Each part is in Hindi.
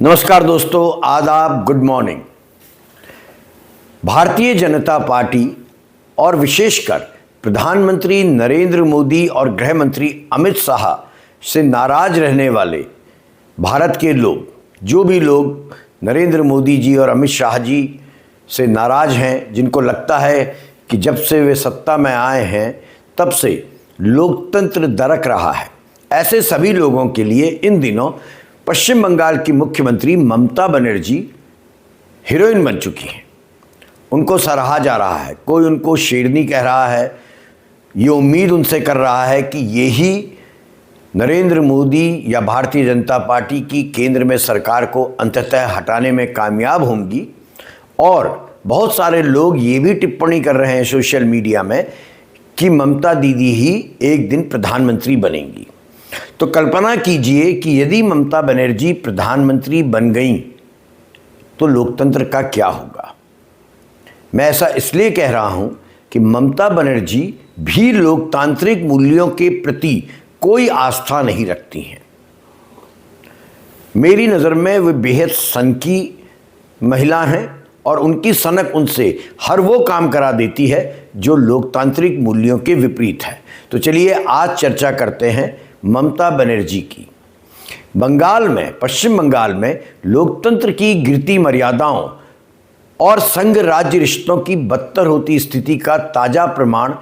नमस्कार दोस्तों, आदाब, good morning. Bharatiya Janata party और विशेषकर प्रधानमंत्री नरेंद्र मोदी और गृह मंत्री अमित शाह से नाराज रहने वाले भारत के लोग, जो भी लोग नरेंद्र मोदी जी और अमित शाह जी से नाराज हैं, जिनको लगता है कि जब से वे सत्ता में आए हैं तब से लोकतंत्र दरक रहा है, ऐसे सभी लोगों के लिए इन दिनों पश्चिम बंगाल की मुख्यमंत्री ममता बनर्जी हीरोइन बन चुकी हैं। उनको सराहा जा रहा है, कोई उनको शेरनी कह रहा है। ये उम्मीद उनसे कर रहा है कि यही नरेंद्र मोदी या भारतीय जनता पार्टी की केंद्र में सरकार को अंततः हटाने में कामयाब होंगी। और बहुत सारे लोग ये भी टिप्पणी कर रहे हैं सोशल मीडिया में कि ममता दीदी ही एक दिन प्रधानमंत्री बनेंगी। तो कल्पना कीजिए कि यदि ममता बनर्जी प्रधानमंत्री बन गई तो लोकतंत्र का क्या होगा। मैं ऐसा इसलिए कह रहा हूं कि ममता बनर्जी भी लोकतांत्रिक मूल्यों के प्रति कोई आस्था नहीं रखती हैं। मेरी नज़र में वे बेहद सनकी महिला हैं और उनकी सनक उनसे हर वो काम करा देती है जो लोकतांत्रिक मूल्यों के विपरीत है। तो चलिए आज चर्चा करते हैं ममता बनर्जी की। बंगाल में, पश्चिम बंगाल में लोकतंत्र की गिरती मर्यादाओं और संघ राज्य रिश्तों की बदतर होती स्थिति का ताज़ा प्रमाण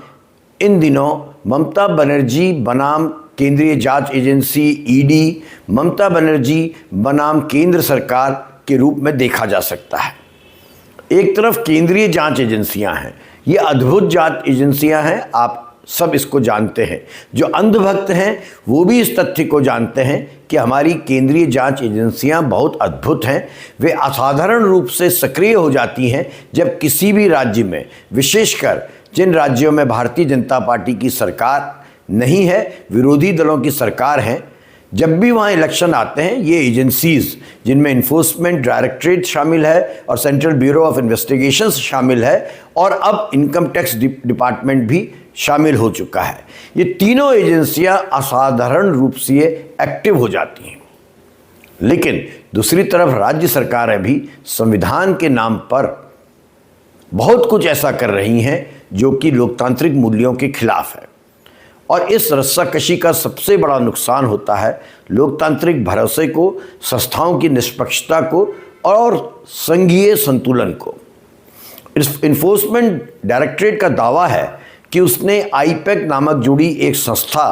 इन दिनों ममता बनर्जी बनाम केंद्रीय जांच एजेंसी ईडी, ममता बनर्जी बनाम केंद्र सरकार के रूप में देखा जा सकता है। एक तरफ केंद्रीय जांच एजेंसियां हैं, ये अद्भुत जांच एजेंसियां हैं, आप सब इसको जानते हैं। जो अंधभक्त हैं वो भी इस तथ्य को जानते हैं कि हमारी केंद्रीय जांच एजेंसियां बहुत अद्भुत हैं। वे असाधारण रूप से सक्रिय हो जाती हैं जब किसी भी राज्य में, विशेषकर जिन राज्यों में भारतीय जनता पार्टी की सरकार नहीं है, विरोधी दलों की सरकार है, जब भी वहाँ इलेक्शन आते हैं, ये एजेंसीज़ जिनमें इन्फोर्समेंट डायरेक्टरेट शामिल है और सेंट्रल ब्यूरो ऑफ इन्वेस्टिगेशंस शामिल है और अब इनकम टैक्स डिपार्टमेंट भी शामिल हो चुका है, ये तीनों एजेंसियां असाधारण रूप से एक्टिव हो जाती हैं। लेकिन दूसरी तरफ राज्य सरकारें भी संविधान के नाम पर बहुत कुछ ऐसा कर रही हैं जो कि लोकतांत्रिक मूल्यों के खिलाफ है। और इस रस्साकशी का सबसे बड़ा नुकसान होता है लोकतांत्रिक भरोसे को, संस्थाओं की निष्पक्षता को और संघीय संतुलन को। इन्फोर्समेंट डायरेक्टरेट का दावा है कि उसने आईपैक नामक जुड़ी एक संस्था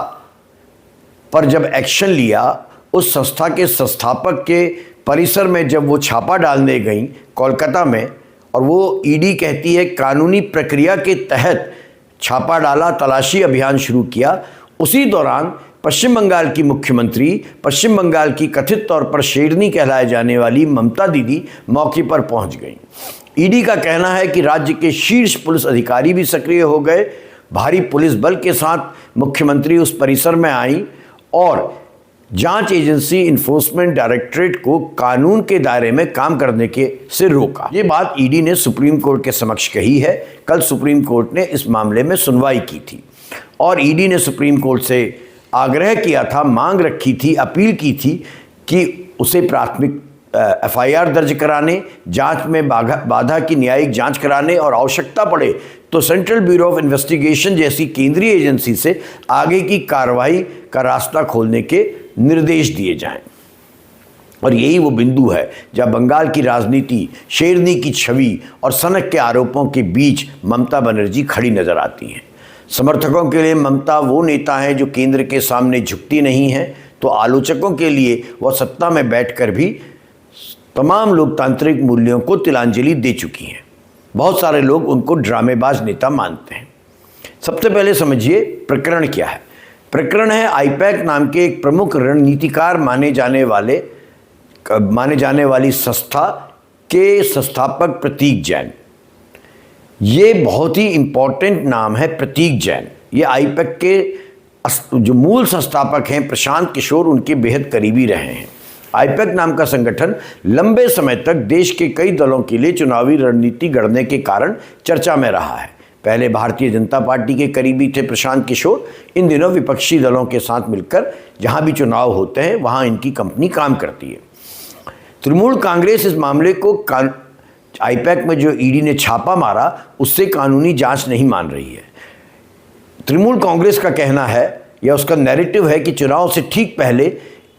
पर जब एक्शन लिया, उस संस्था के संस्थापक के परिसर में जब वो छापा डालने गई कोलकाता में, और वो ईडी कहती है कानूनी प्रक्रिया के तहत छापा डाला, तलाशी अभियान शुरू किया, उसी दौरान पश्चिम बंगाल की मुख्यमंत्री, पश्चिम बंगाल की कथित तौर पर शेरनी कहलाए जाने वाली ममता दीदी मौके पर पहुंच गई। ईडी का कहना है कि राज्य के शीर्ष पुलिस अधिकारी भी सक्रिय हो गए, भारी पुलिस बल के साथ मुख्यमंत्री उस परिसर में आई और जांच एजेंसी इन्फोर्समेंट डायरेक्टरेट को कानून के दायरे में काम करने के से रोका। ये बात ईडी ने सुप्रीम कोर्ट के समक्ष कही है। कल सुप्रीम कोर्ट ने इस मामले में सुनवाई की थी और ईडी ने सुप्रीम कोर्ट से आग्रह किया था, मांग रखी थी, अपील की थी कि उसे प्राथमिक एफआईआर दर्ज कराने, जांच में बाधा की न्यायिक जांच कराने और आवश्यकता पड़े तो सेंट्रल ब्यूरो ऑफ इन्वेस्टिगेशन जैसी केंद्रीय एजेंसी से आगे की कार्रवाई का रास्ता खोलने के निर्देश दिए जाएं। और यही वो बिंदु है जहां बंगाल की राजनीति शेरनी की छवि और सनक के आरोपों के बीच ममता बनर्जी खड़ी नजर आती हैं। समर्थकों के लिए ममता वो नेता है जो केंद्र के सामने झुकती नहीं है, तो आलोचकों के लिए वह सत्ता में बैठकर भी तमाम लोकतांत्रिक मूल्यों को तिलांजलि दे चुकी हैं। बहुत सारे लोग उनको ड्रामेबाज नेता मानते हैं। सबसे पहले समझिए प्रकरण क्या है। प्रकरण है आईपैक नाम के एक प्रमुख रणनीतिकार माने जाने वाली संस्था के संस्थापक प्रतीक जैन। ये बहुत ही इंपॉर्टेंट नाम है, प्रतीक जैन। ये आईपैक के जो मूल संस्थापक हैं प्रशांत किशोर, उनके बेहद करीबी रहे हैं। आईपैक नाम का संगठन लंबे समय तक देश के कई दलों के लिए चुनावी रणनीति गढ़ने के कारण चर्चा में रहा है। पहले भारतीय जनता पार्टी के करीबी थे प्रशांत किशोर, इन दिनों विपक्षी दलों के साथ मिलकर जहां भी चुनाव होते हैं वहां इनकी कंपनी काम करती है। तृणमूल कांग्रेस इस मामले को आईपैक में जो ईडी ने छापा मारा उससे कानूनी जांच नहीं मान रही है। तृणमूल कांग्रेस का कहना है या उसका नैरेटिव है कि चुनाव से ठीक पहले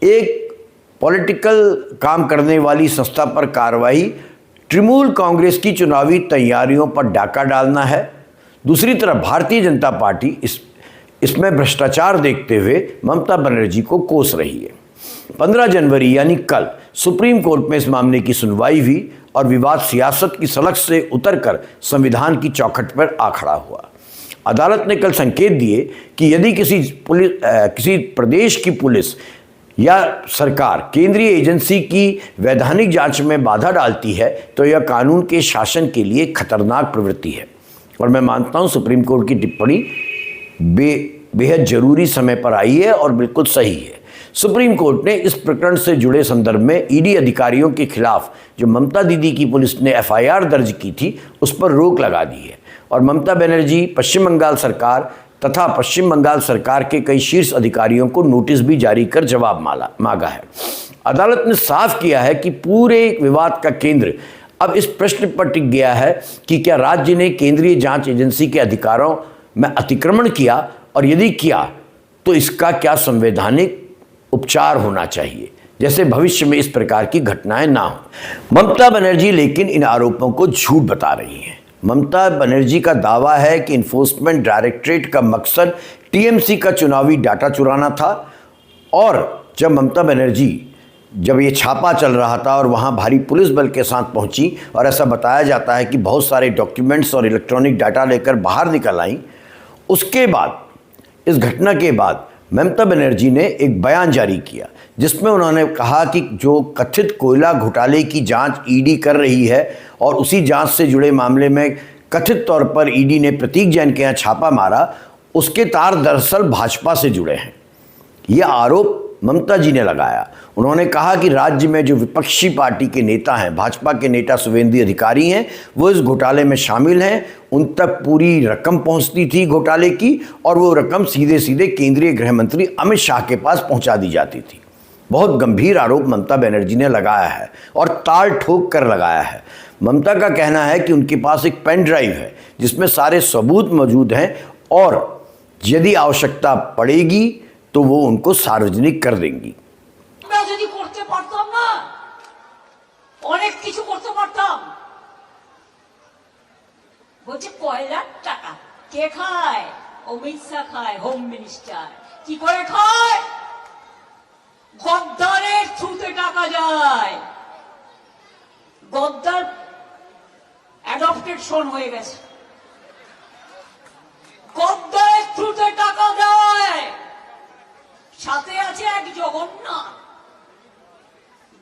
एक पॉलिटिकल काम करने वाली संस्था पर कार्रवाई तृणमूल कांग्रेस की चुनावी तैयारियों पर डाका डालना है। दूसरी तरफ भारतीय जनता पार्टी इसमें भ्रष्टाचार देखते हुए ममता बनर्जी को कोस रही है। 15 जनवरी यानी कल सुप्रीम कोर्ट में इस मामले की सुनवाई हुई और विवाद सियासत की सड़क से उतरकर संविधान की चौखट पर आ खड़ा हुआ। अदालत ने कल संकेत दिए कि यदि किसी प्रदेश की पुलिस या सरकार केंद्रीय एजेंसी की वैधानिक जांच में बाधा डालती है तो यह कानून के शासन के लिए खतरनाक प्रवृत्ति है। और मैं मानता हूं सुप्रीम कोर्ट की टिप्पणी बेहद जरूरी समय पर आई है और बिल्कुल सही है। सुप्रीम कोर्ट ने इस प्रकरण से जुड़े संदर्भ में ईडी अधिकारियों के खिलाफ जो ममता दीदी की पुलिस ने एफआईआर दर्ज की थी उस पर रोक लगा दी है और ममता बनर्जी, पश्चिम बंगाल सरकार तथा पश्चिम बंगाल सरकार के कई शीर्ष अधिकारियों को नोटिस भी जारी कर जवाब मांगा है। अदालत ने साफ किया है कि पूरे विवाद का केंद्र अब इस प्रश्न पर टिक गया है कि क्या राज्य ने केंद्रीय जांच एजेंसी के अधिकारों में अतिक्रमण किया और यदि किया तो इसका क्या संवैधानिक उपचार होना चाहिए, जैसे भविष्य में इस प्रकार की घटनाएं ना हो। ममता बनर्जी लेकिन इन आरोपों को झूठ बता रही हैं। ममता बनर्जी का दावा है कि इन्फोर्समेंट डायरेक्टरेट का मकसद टीएमसी का चुनावी डाटा चुराना था और जब ये छापा चल रहा था और वहाँ भारी पुलिस बल के साथ पहुँची और ऐसा बताया जाता है कि बहुत सारे डॉक्यूमेंट्स और इलेक्ट्रॉनिक डाटा लेकर बाहर निकल आई, उसके बाद इस घटना के बाद ममता बनर्जी ने एक बयान जारी किया जिसमें उन्होंने कहा कि जो कथित कोयला घोटाले की जांच ईडी कर रही है और उसी जांच से जुड़े मामले में कथित तौर पर ईडी ने प्रतीक जैन के यहाँ छापा मारा, उसके तार दरअसल भाजपा से जुड़े हैं। यह आरोप ममता जी ने लगाया। उन्होंने कहा कि राज्य में जो विपक्षी पार्टी के नेता हैं, भाजपा के नेता शुभेंदु अधिकारी हैं, वो इस घोटाले में शामिल हैं। उन तक पूरी रकम पहुंचती थी घोटाले की और वो रकम सीधे सीधे केंद्रीय गृह मंत्री अमित शाह के पास पहुंचा दी जाती थी। बहुत गंभीर आरोप ममता बनर्जी ने लगाया है और ताल ठोक कर लगाया है। ममता का कहना है कि उनके पास एक पेन ड्राइव है जिसमें सारे सबूत मौजूद हैं और यदि आवश्यकता पड़ेगी तो वो उनको सार्वजनिक कर देंगी। मैं यदि करते पारताम ना अनेक किछु करते पारताम। बोलছে কয়লা টাকা কে খায়? অমিত শাহ খায়, হোম মিনিস্টার। কি করে খায়? গদ্দারের থ্রুতে টাকা যায়। গদ্দার অ্যাডপ্টেড সন হয়ে গেছে। গদ্দারের থ্রুতে টাকা যায়। সাথে আছে এক জগন্নাথ।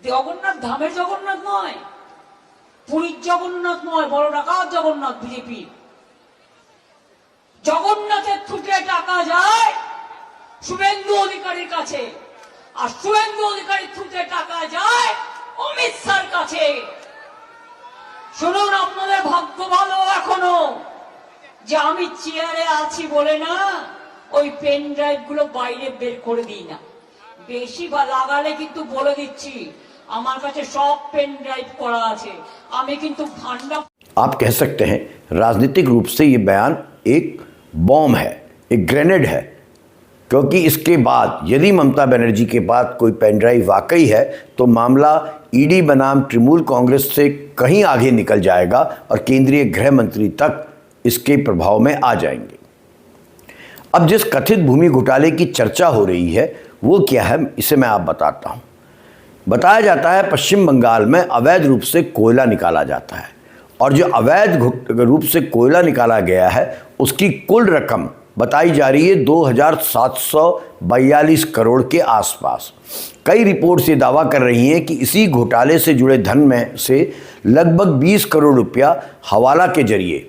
জগন্নাথ ধামের জগন্নাথ নয়, পুরীর জগন্নাথ নয়, বড় ডাকাত জগন্নাথ বিজেপি। জগন্নাথের থ্রুতে টাকা যায় শুভেন্দু অধিকারীর কাছে আর শুভেন্দু অধিকারীর থ্রুতে টাকা যায় অমিত শাহর কাছে। শুনুন, আপনাদের ভাগ্য ভালো এখনো যে আমি চেয়ারে আছি বলে না ওই পেন ড্রাইভ গুলো বাইরে বের করে দিই না। বেশি লাগালে কিন্তু বলে দিচ্ছি আমার কাছে সব পেন ড্রাইভ করা আছে। আমি কিন্তু ভান্ডা। आप कह सकते हैं राजनीतिक रूप से ये बयान एक बॉम्ब है, एक ग्रेनेड है, क्योंकि इसके बाद यदि ममता बनर्जी के पास कोई पेन ड्राइव वाकई है तो मामला ईडी बनाम तृणमूल कांग्रेस से कहीं आगे निकल जाएगा और केंद्रीय गृह मंत्री तक इसके प्रभाव में आ जाएंगे। अब जिस कथित भूमि घोटाले की चर्चा हो रही है वो क्या है, इसे मैं आप बताता हूँ। बताया जाता है पश्चिम बंगाल में अवैध रूप से कोयला निकाला जाता है और जो अवैध रूप से कोयला निकाला गया है उसकी कुल रकम बताई जा रही है 2742 करोड़ के आसपास। कई रिपोर्ट्स ये दावा कर रही हैं कि इसी घोटाले से जुड़े धन में से लगभग 20 करोड़ रुपया हवाला के जरिए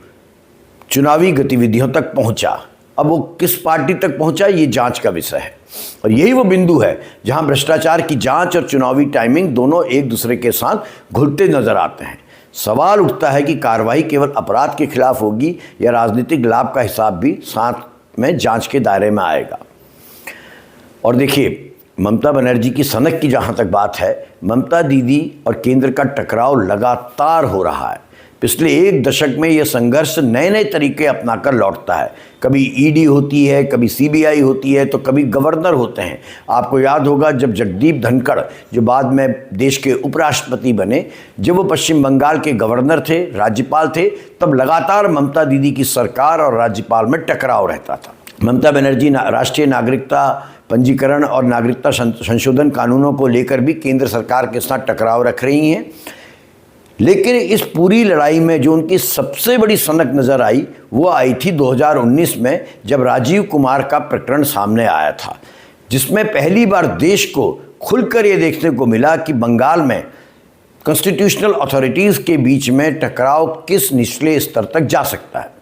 चुनावी गतिविधियों तक पहुंचा। अब वो किस पार्टी तक पहुंचा ये जांच का विषय है और यही वो बिंदु है जहां भ्रष्टाचार की जांच और चुनावी टाइमिंग दोनों एक दूसरे के साथ घुलते नजर आते हैं। सवाल उठता है कि कार्रवाई केवल अपराध के खिलाफ होगी या राजनीतिक लाभ का हिसाब भी साथ में जांच के दायरे में आएगा। और देखिए, ममता बनर्जी की सनक की जहाँ तक बात है, ममता दीदी और केंद्र का टकराव लगातार हो रहा है। पिछले एक दशक में यह संघर्ष नए नए तरीके अपनाकर लौटता है। कभी ईडी होती है, कभी सीबीआई होती है, तो कभी गवर्नर होते हैं। आपको याद होगा जब जगदीप धनखड़, जो बाद में देश के उपराष्ट्रपति बने, जब वो पश्चिम बंगाल के गवर्नर थे, राज्यपाल थे, तब लगातार ममता दीदी की सरकार और राज्यपाल में टकराव रहता था। ममता बनर्जी राष्ट्रीय नागरिकता पंजीकरण और नागरिकता संशोधन कानूनों को लेकर भी केंद्र सरकार के साथ टकराव रख रही हैं। लेकिन इस पूरी लड़ाई में जो उनकी सबसे बड़ी सनक नज़र आई वो आई थी 2019 में, जब राजीव कुमार का प्रकरण सामने आया था, जिसमें पहली बार देश को खुलकर ये देखने को मिला कि बंगाल में कॉन्स्टिट्यूशनल अथॉरिटीज़ के बीच में टकराव किस निचले स्तर तक जा सकता है।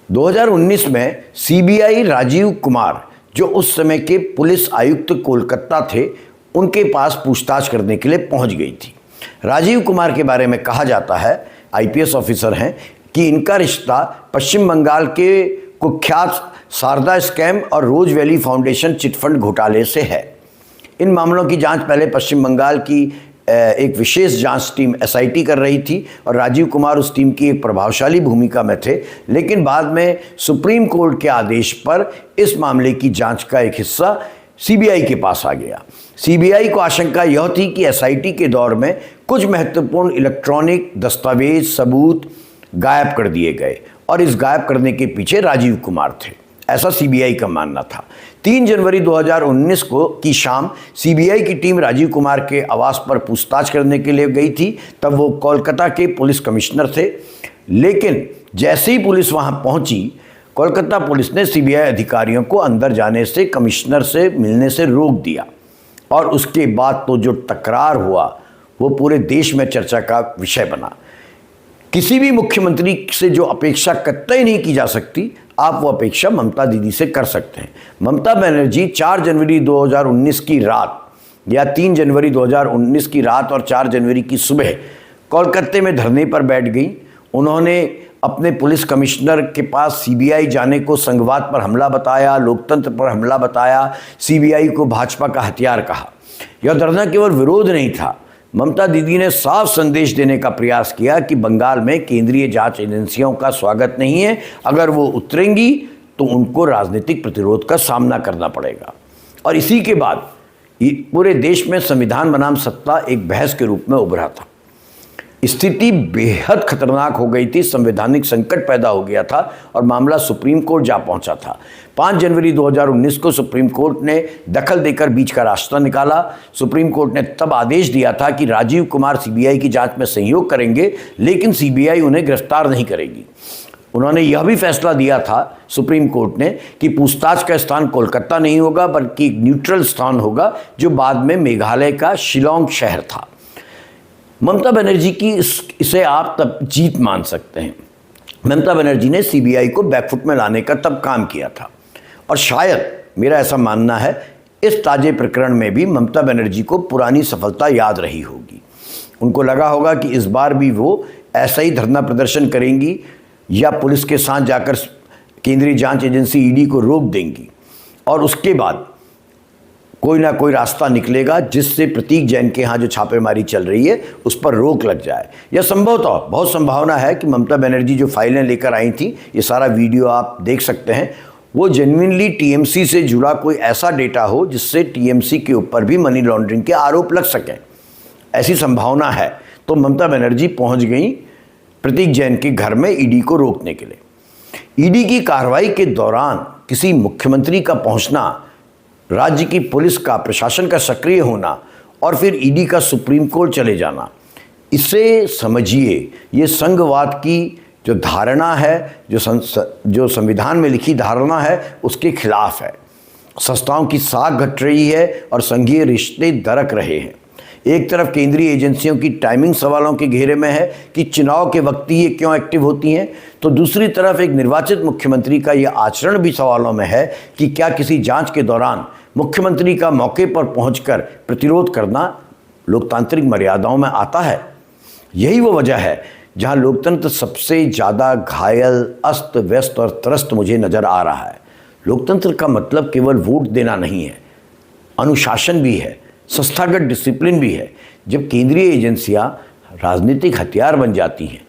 2019 में सीबीआई राजीव कुमार, जो उस समय के पुलिस आयुक्त कोलकाता थे, उनके पास पूछताछ करने के लिए पहुंच गई थी। राजीव कुमार के बारे में कहा जाता है, आईपीएस ऑफिसर हैं, कि इनका रिश्ता पश्चिम बंगाल के कुख्यात शारदा स्कैम और रोज वैली फाउंडेशन चिटफंड घोटाले से है। इन मामलों की जांच पहले पश्चिम बंगाल की एक विशेष जांच टीम एसआईटी कर रही थी और राजीव कुमार उस टीम की एक प्रभावशाली भूमिका में थे। लेकिन बाद में सुप्रीम कोर्ट के आदेश पर इस मामले की जांच का एक हिस्सा सीबीआई के पास आ गया। सीबीआई को आशंका यह थी कि एसआईटी के दौर में कुछ महत्वपूर्ण इलेक्ट्रॉनिक दस्तावेज सबूत गायब कर दिए गए और इस गायब करने के पीछे राजीव कुमार थे, ऐसा सीबीआई का मानना था। 3 जनवरी 2019 की शाम सीबीआई की टीम राजीव कुमार के आवास पर पूछताछ करने के लिए गई थी। तब वो कोलकाता के पुलिस कमिश्नर थे। लेकिन जैसे ही पुलिस वहां पहुंची, कोलकाता पुलिस ने सीबीआई अधिकारियों को अंदर जाने से, कमिश्नर से मिलने से रोक दिया। और उसके बाद तो जो तकरार हुआ वो पूरे देश में चर्चा का विषय बना। किसी भी मुख्यमंत्री से जो अपेक्षा कतई नहीं की जा सकती, आप वो अपेक्षा ममता दीदी से कर सकते हैं। ममता बनर्जी 4 जनवरी 2019 की रात या 3 जनवरी 2019 की रात और 4 जनवरी की सुबह कोलकाता में धरने पर बैठ गई। उन्होंने अपने पुलिस कमिश्नर के पास सीबीआई जाने को संघवाद पर हमला बताया, लोकतंत्र पर हमला बताया, सीबीआई को भाजपा का हथियार कहा। यह धरना केवल विरोध नहीं था, ममता दीदी ने साफ संदेश देने का प्रयास किया कि बंगाल में केंद्रीय जांच एजेंसियों का स्वागत नहीं है। अगर वो उतरेंगी तो उनको राजनीतिक प्रतिरोध का सामना करना पड़ेगा। और इसी के बाद पूरे देश में संविधान बनाम सत्ता एक बहस के रूप में उभरा था। स्थिति बेहद खतरनाक हो गई थी, संवैधानिक संकट पैदा हो गया था और मामला सुप्रीम कोर्ट जा पहुंचा था। 5 जनवरी 2019 को सुप्रीम कोर्ट ने दखल देकर बीच का रास्ता निकाला। सुप्रीम कोर्ट ने तब आदेश दिया था कि राजीव कुमार सीबीआई की जांच में सहयोग करेंगे, लेकिन सीबीआई उन्हें गिरफ्तार नहीं करेगी। उन्होंने यह भी फैसला दिया था सुप्रीम कोर्ट ने कि पूछताछ का स्थान कोलकाता नहीं होगा, बल्कि एक न्यूट्रल स्थान होगा, जो बाद में मेघालय का शिलोंग शहर था। ममता बनर्जी की इसे आप तब जीत मान सकते हैं। ममता बनर्जी ने सीबीआई को बैकफुट में लाने का तब काम किया था और शायद मेरा ऐसा मानना है इस ताजे प्रकरण में भी ममता बनर्जी को पुरानी सफलता याद रही होगी। उनको लगा होगा कि इस बार भी वो ऐसा ही धरना प्रदर्शन करेंगी या पुलिस के साथ जाकर केंद्रीय जांच एजेंसी ईडी को रोक देंगी और उसके बाद कोई ना कोई रास्ता निकलेगा जिससे प्रतीक जैन के यहाँ जो छापेमारी चल रही है उस पर रोक लग जाए। यह संभवतः बहुत संभावना है कि ममता बनर्जी जो फाइलें लेकर आई थी, ये सारा वीडियो आप देख सकते हैं, वो जेन्युइनली टीएमसी से जुड़ा कोई ऐसा डेटा हो जिससे टीएमसी के ऊपर भी मनी लॉन्ड्रिंग के आरोप लग सकें। ऐसी संभावना है। तो ममता बनर्जी पहुँच गई प्रतीक जैन के घर में ईडी को रोकने के लिए। ईडी की कार्रवाई के दौरान किसी मुख्यमंत्री का पहुँचना, राज्य की पुलिस का, प्रशासन का सक्रिय होना और फिर ईडी का सुप्रीम कोर्ट चले जाना, इसे समझिए ये संघवाद की जो धारणा है, जो संविधान में लिखी धारणा है, उसके खिलाफ है। संस्थाओं की साख घट रही है और संघीय रिश्ते दरक रहे हैं। एक तरफ केंद्रीय एजेंसियों की टाइमिंग सवालों के घेरे में है कि चुनाव के वक्त ही ये क्यों एक्टिव होती हैं, तो दूसरी तरफ एक निर्वाचित मुख्यमंत्री का यह आचरण भी सवालों में है कि क्या किसी जांच के दौरान मुख्यमंत्री का मौके पर पहुंचकर प्रतिरोध करना लोकतांत्रिक मर्यादाओं में आता है। यही वो वजह है जहां लोकतंत्र सबसे ज़्यादा घायल, अस्त व्यस्त और त्रस्त मुझे नज़र आ रहा है। लोकतंत्र का मतलब केवल वोट देना नहीं है, अनुशासन भी है, संस्थागत डिसिप्लिन भी है। जब केंद्रीय एजेंसियां राजनीतिक हथियार बन जाती हैं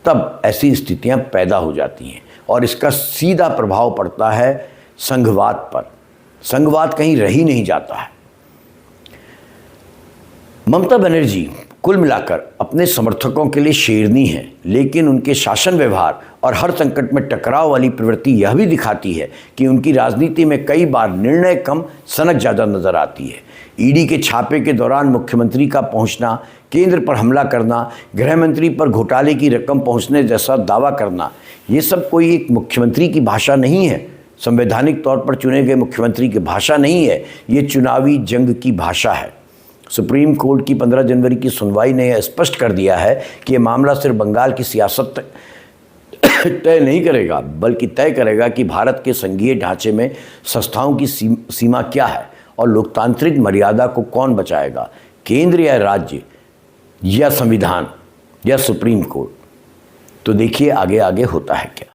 तब ऐसी स्थितियां पैदा हो जाती हैं और इसका सीधा प्रभाव पड़ता है संघवाद पर। संघवाद कहीं रह ही नहीं जाता है। ममता बनर्जी कुल मिलाकर अपने समर्थकों के लिए शेरनी है, लेकिन उनके शासन व्यवहार और हर संकट में टकराव वाली प्रवृत्ति यह भी दिखाती है कि उनकी राजनीति में कई बार निर्णय कम सनक ज़्यादा नजर आती है। ईडी के छापे के दौरान मुख्यमंत्री का पहुंचना, केंद्र पर हमला करना, गृह मंत्री पर घोटाले की रकम पहुंचने जैसा दावा करना, ये सब कोई एक मुख्यमंत्री की भाषा नहीं है। संवैधानिक तौर पर चुने गए मुख्यमंत्री की भाषा नहीं है, ये चुनावी जंग की भाषा है। सुप्रीम कोर्ट की 15 जनवरी की सुनवाई ने यह स्पष्ट कर दिया है कि यह मामला सिर्फ बंगाल की सियासत तय नहीं करेगा, बल्कि तय करेगा कि भारत के संघीय ढांचे में संस्थाओं की सीमा क्या है और लोकतांत्रिक मर्यादा को कौन बचाएगा, केंद्र या राज्य या संविधान या सुप्रीम कोर्ट। तो देखिए आगे आगे होता है क्या।